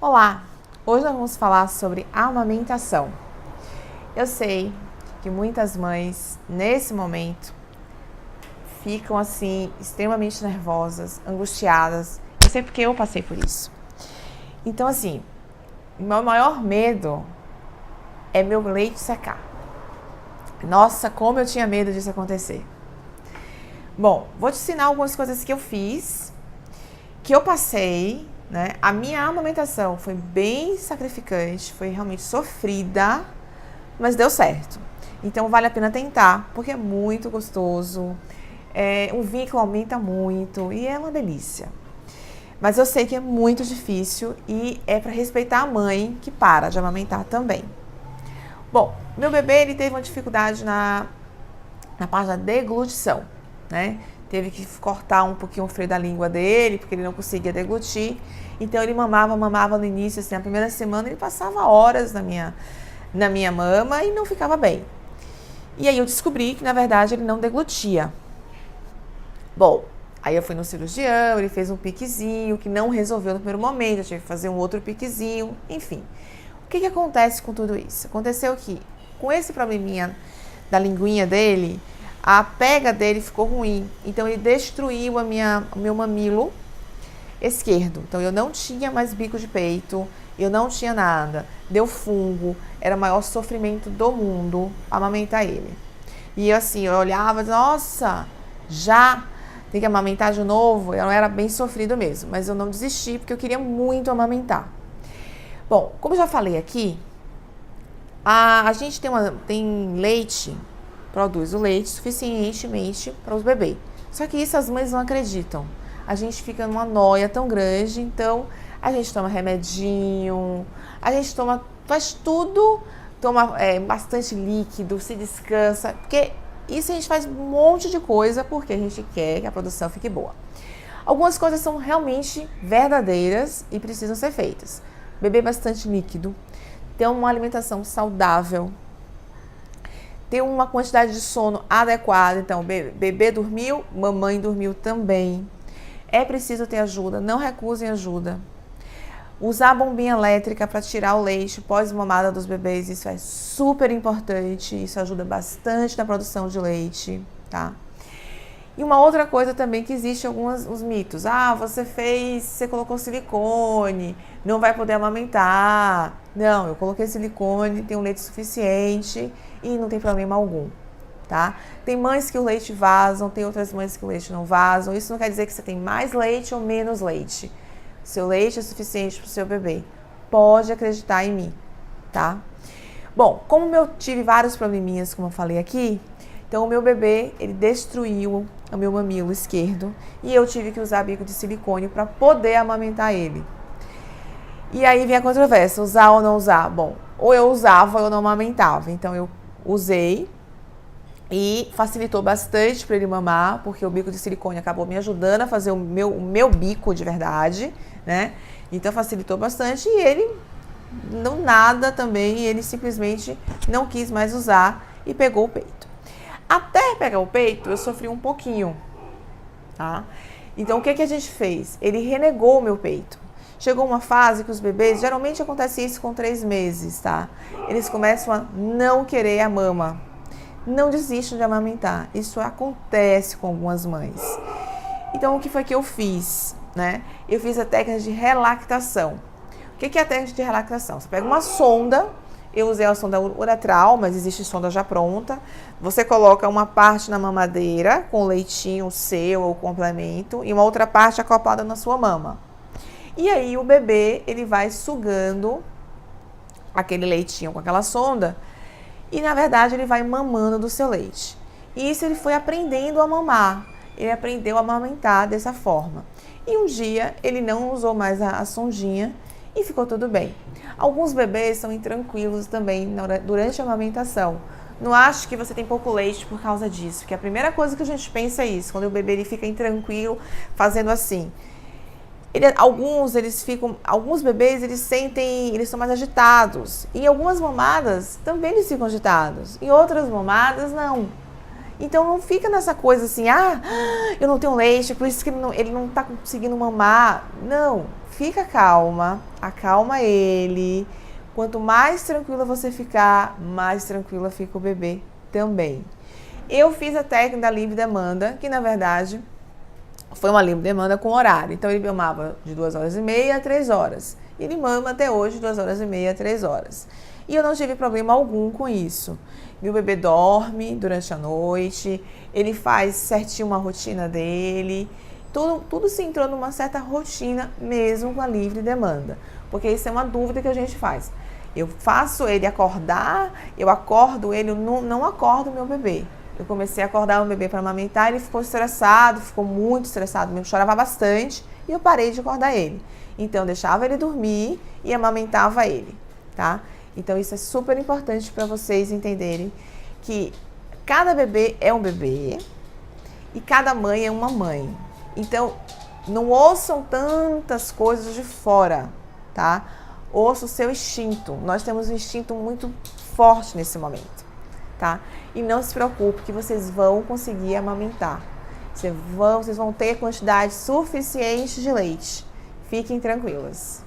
Olá! Hoje nós vamos falar sobre amamentação. Eu sei que muitas mães, nesse momento, ficam assim, extremamente nervosas, angustiadas. Eu sei porque eu passei por isso. Então, assim, meu maior medo é meu leite secar. Nossa, como eu tinha medo disso acontecer. Bom, vou te ensinar algumas coisas que eu fiz, que eu passei, né? A minha amamentação foi bem sacrificante, foi realmente sofrida, mas deu certo. Então vale a pena tentar, porque é muito gostoso, o vínculo aumenta muito e é uma delícia. Mas eu sei que é muito difícil e é para respeitar a mãe que para de amamentar também. Bom, meu bebê ele teve uma dificuldade na parte da deglutição, né? Teve que cortar um pouquinho o freio da língua dele, porque ele não conseguia deglutir. Então ele mamava no início, assim, na primeira semana ele passava horas na minha mama e não ficava bem. E aí eu descobri que na verdade ele não deglutia. Bom, aí eu fui no cirurgião, ele fez um piquezinho que não resolveu no primeiro momento, eu tive que fazer um outro piquezinho, enfim. O que acontece com tudo isso? Aconteceu que com esse probleminha da linguinha dele, a pega dele ficou ruim, então ele destruiu o meu mamilo esquerdo. Então eu não tinha mais bico de peito, eu não tinha nada, deu fungo, era o maior sofrimento do mundo amamentar ele. E assim, eu olhava, nossa, já tem que amamentar de novo, eu era bem sofrido mesmo, mas eu não desisti porque eu queria muito amamentar. Bom, como eu já falei aqui, a gente tem leite, produz o leite suficientemente para os bebês. Só que isso as mães não acreditam. A gente fica numa noia tão grande, então a gente toma remedinho, a gente faz tudo, toma bastante líquido, se descansa, porque isso a gente faz um monte de coisa porque a gente quer que a produção fique boa. Algumas coisas são realmente verdadeiras e precisam ser feitas. Beber bastante líquido, ter uma alimentação saudável, ter uma quantidade de sono adequada. Então, bebê dormiu, mamãe dormiu também. É preciso ter ajuda, não recusem ajuda. Usar a bombinha elétrica para tirar o leite pós-mamada dos bebês, isso é super importante, isso ajuda bastante na produção de leite, tá? E uma outra coisa também que existe os mitos. Você colocou silicone, não vai poder amamentar. Não, eu coloquei silicone, tem um leite suficiente e não tem problema algum, tá? Tem mães que o leite vazam, tem outras mães que o leite não vazam. Isso não quer dizer que você tem mais leite ou menos leite. Seu leite é suficiente para o seu bebê. Pode acreditar em mim, tá? Bom, como eu tive vários probleminhas, como eu falei aqui, então o meu bebê, ele destruiu o meu mamilo esquerdo e eu tive que usar bico de silicone para poder amamentar ele. E aí vem a controvérsia, usar ou não usar? Bom, ou eu usava ou eu não amamentava. Então eu usei e facilitou bastante para ele mamar, porque o bico de silicone acabou me ajudando a fazer o meu bico de verdade, né? Então facilitou bastante e ele não nada também, ele simplesmente não quis mais usar e pegou o peito. Até pegar o peito, eu sofri um pouquinho, tá? Então, o que a gente fez? Ele renegou o meu peito. Chegou uma fase que os bebês, geralmente acontece isso com 3 meses, tá? Eles começam a não querer a mama. Não desistam de amamentar. Isso acontece com algumas mães. Então, o que foi que eu fiz, né? Eu fiz a técnica de relactação. O que é a técnica de relactação? Você pega uma sonda. Eu usei a sonda uretral, mas existe sonda já pronta. Você coloca uma parte na mamadeira, com leitinho seu ou complemento, e uma outra parte acoplada na sua mama. E aí o bebê, ele vai sugando aquele leitinho com aquela sonda, e na verdade ele vai mamando do seu leite. E isso ele foi aprendendo a mamar, ele aprendeu a amamentar dessa forma. E um dia ele não usou mais a sondinha, e ficou tudo bem. Alguns bebês são intranquilos também durante a amamentação. Não acho que você tem pouco leite por causa disso, porque a primeira coisa que a gente pensa é isso, quando o bebê ele fica intranquilo fazendo assim. Alguns bebês eles são mais agitados. Em algumas mamadas também eles ficam agitados. Em outras mamadas não. Então não fica nessa coisa assim, eu não tenho leite, por isso que ele não está conseguindo mamar. Não. fica calma, acalma ele. Quanto mais tranquila você ficar, mais tranquila fica o bebê também. Eu fiz a técnica da livre demanda, que na verdade foi uma livre demanda com horário. Então ele mamava de 2h30 a 3 horas. E ele mama até hoje 2h30 a 3 horas. E eu não tive problema algum com isso. Meu bebê dorme durante a noite, ele faz certinho uma rotina dele. Tudo se entrou numa certa rotina mesmo com a livre demanda. Porque isso é uma dúvida que a gente faz. Eu faço ele acordar, eu acordo ele, eu não acordo meu bebê. Eu comecei a acordar o bebê para amamentar, ele ficou estressado, ficou muito estressado mesmo, chorava bastante e eu parei de acordar ele. Então eu deixava ele dormir e amamentava ele, tá? Então isso é super importante para vocês entenderem que cada bebê é um bebê e cada mãe é uma mãe. Então não ouçam tantas coisas de fora, tá? Ouça o seu instinto. Nós temos um instinto muito forte nesse momento, tá? E não se preocupe que vocês vão conseguir amamentar. Vocês vão ter quantidade suficiente de leite. Fiquem tranquilas.